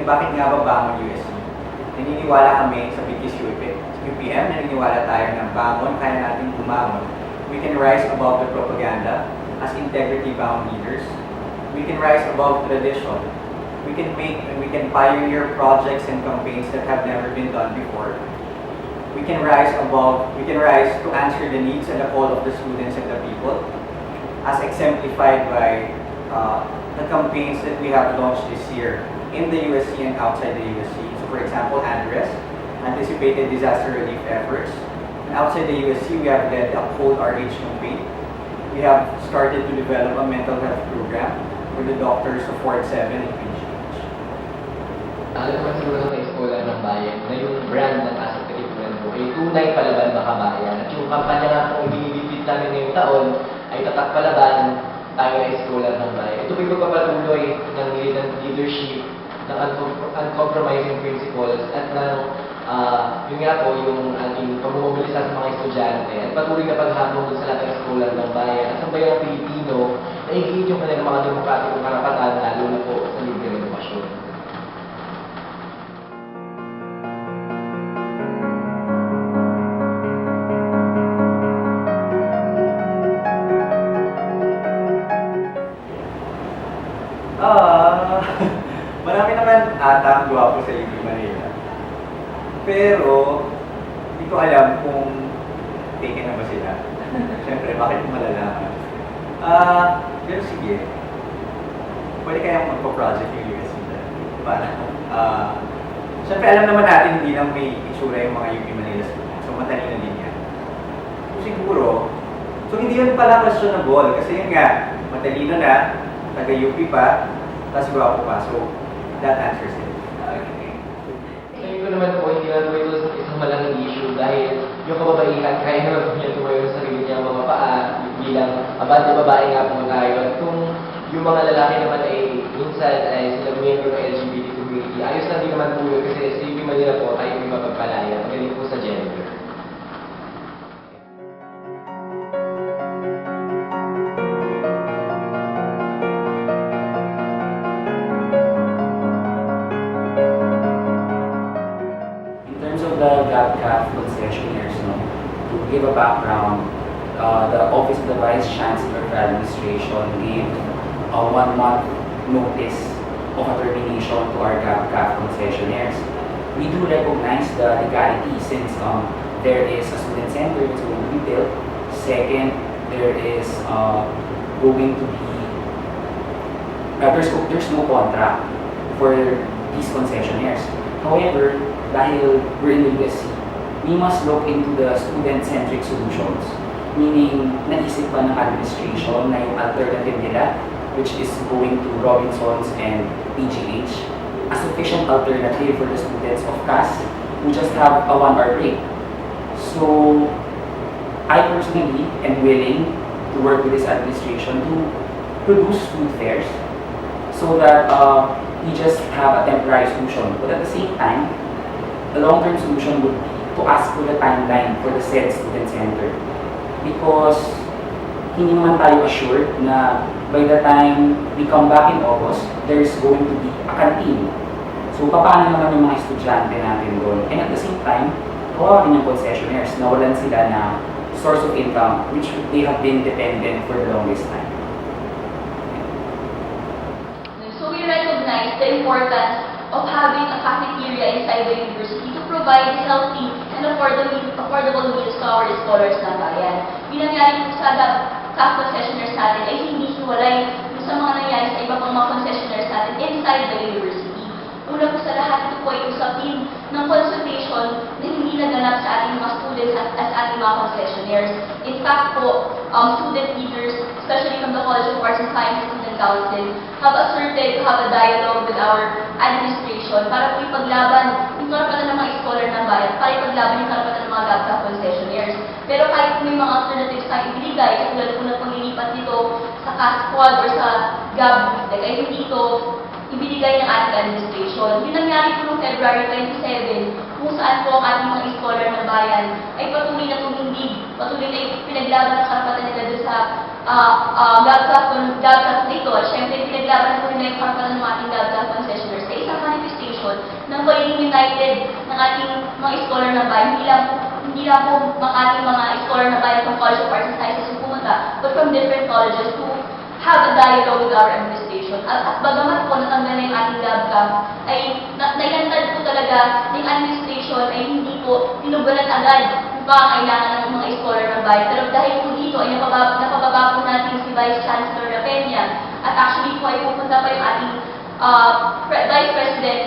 bakit nga ba bangon USC? Naniniwala kami sa BIGKIS-UPM, naniniwala tayo ng bangon, kaya natin bumangon. We can rise above the propaganda as integrity-bound leaders. We can rise above tradition. We can pioneer projects and campaigns that have never been done before. We can rise to answer the needs and the call of the students and the people, as exemplified by the campaigns that we have launched this year in the USC and outside the USC. So for example, ANDRES, Anticipated Disaster Relief Efforts. And outside the USC, we have led the Uphold RH campaign. We have started to develop a mental health program for the doctors of Ward 7 and PGH. Alam naman siguro ng Eskola ng Bayan na yung brand ng ASAP-KATIPUNAN po ay tunay palaban makabayan. At yung kampanya nga po binibigit namin ngayong taon ay tatak palaban tayo ay Eskola ng Bayan. Ito po'y magpapatuloy ng leadership, ng uncompromising principles at ng yun nga po yung ating pagmumobilisa sa mga estudyante at patuloy na paghamon sa lahat ng Eskola ng Bayan at sa bayang Pilipino na higit yung kanilang mga demokratikong karapatan lalo na po sa libre edukasyon. Marami naman ata ang gwapo sa UP Manila. Pero, hindi ko alam kung taken na ba sila. Siyempre, bakit malalaman? Pero sige, pwede kayang magpa-project yung USC na. Para, siyempre, alam naman natin hindi lang may itsura yung mga UP Manila students. So, matalino din yan. So, siguro, hindi yun pala questionable. Kasi yun nga, matalino na, taga-UP pa, tapos gwapo pa. So, that answers it. Tingin ko naman po, hindi naman po ito isang malaking issue dahil yung kababaihan, kaya naman po niya tumayo sa sarili niya mga paa bilang abante babae nga po tayo. At kung yung mga lalaki naman ay minsan ay sila miyembro ng LGBT community, ayos na din naman po yun kasi sa UP Manila po tayo may mapagpalaya. Magaling po sa gender. The GAP concessionaires, to give a background, the Office of the Vice Chancellor for Administration gave a 1-month notice of a termination to our GAP concessionaires. We do recognize the legality since there is a student center that's going to be built. Second, there is going to be there's no contract for these concessionaires. However, dahil we're in the USC, we must look into the student-centric solutions. Meaning, naisip pa ng administration na yung alternative nila, which is going to Robinsons and PGH, a sufficient alternative for the students of CAS who just have a 1-hour break. So, I personally am willing to work with this administration to produce food fairs so that we just have a temporary solution. But at the same time, the long-term solution would be to ask for the timeline for the said student center. Because hindi naman tayo assured na by the time we come back in August, there's going to be a canteen. So, paano naman yung mga estudyante natin doon? And at the same time, kawawa rin yung concessionaires, nawalan sila na source of income which they have been dependent for the longest time. So, we recognize the importance of having a cafeteria inside the university to provide healthy and affordable meals to our scholars ng bayan. Yung nangyari po sa CAF concessionaires natin ay hindi hiwalay sa mga nangyari sa iba pang mga concessionaires natin inside the university. Una po sa lahat, ito po ay usapin ng consultation na hindi naganap sa ating mga students as ating mga concessionaires. In fact po, student leaders, especially from the College of Arts and Sciences Student Council, have asserted to have a dialogue with our administration para po ipaglaban yung karapatan ng mga scholar ng bayan, para ipaglaban yung karapatan ng mga GAP concessionaires. Pero kahit may mga alternatives tayo ibinigay, katulad po ng paglilipat dito sa CAS squad or sa GAB booth, ay hindi ito ibinigay ng ating administration. Yung nangyari po noong February 27, kung saan po ang ating mga scholar ng bayan ay patuloy na tumindig, patuloy na pinaglaban ng karapatan nila doon sa GAB dito. At syempre, pinaglaban po nila yung karapatan ng ating GAB concessionaires sa isang manifestation demonstration ng pagiging united ng ating mga scholar ng bayan. Hindi lang po ating mga scholar ng bayan from College of Arts and Sciences yung pumunta, but from different colleges to have a dialogue with our administration. At bagamat po natanggal na yung ating GABCAM, ay nailantad po talaga ng administration ay hindi po tinugulan agad yung pangangailangan ng mga scholar ng bayan. Pero dahil po dito ay napababa po natin si Vice Chancellor Rapenya at actually po ay pupunta pa yung ating Vice President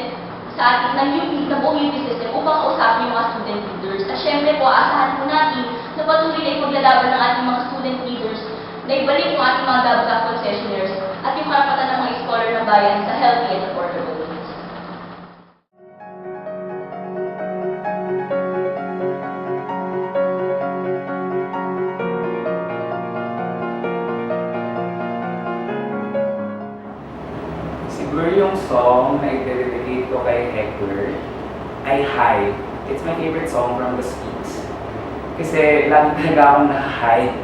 sa ating ng UP, ng buong UP system upang kausapin yung mga student leaders. At syempre po, asahan po natin na patuloy na ipaglalaban ng ating mga student leaders na ibalik yung ating mga GABCAM concessionaires at yung karapatan ng mga scholar ng bayan sa healthy and affordable means. Siguro yung song na i-dedicate ko kay Heckler ay Hide. It's my favorite song from the Speaks. Kasi lagi talaga akong naka-hide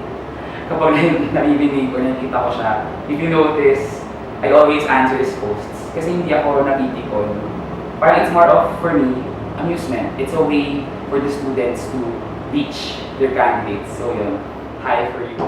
kapag nabibinig ko, nakikita ko siya. If you notice, I always answer his posts. Kasi hindi ako napitikon. Parang it's more of, for me, amusement. It's a way for the students to reach their candidates. So yun, hi for you.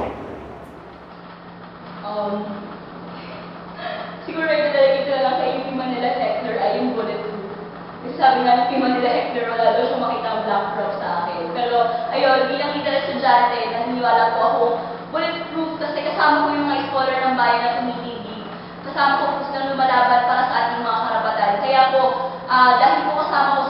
Siguro i-delegate ko na lang kay UP Manila Heckler ay yung bulletproof. Kasi sabi nga UP Manila Heckler, wala daw siya makita ang black prop sa akin. Pero ayun, bilang estudyante, naniniwala po ako bulletproof kasi kasama ko yung mga scholar ng bayan na tumitigil. Kasama ko po silang lumalaban para sa ating mga karapatan. Kaya po, dahil po kasama ko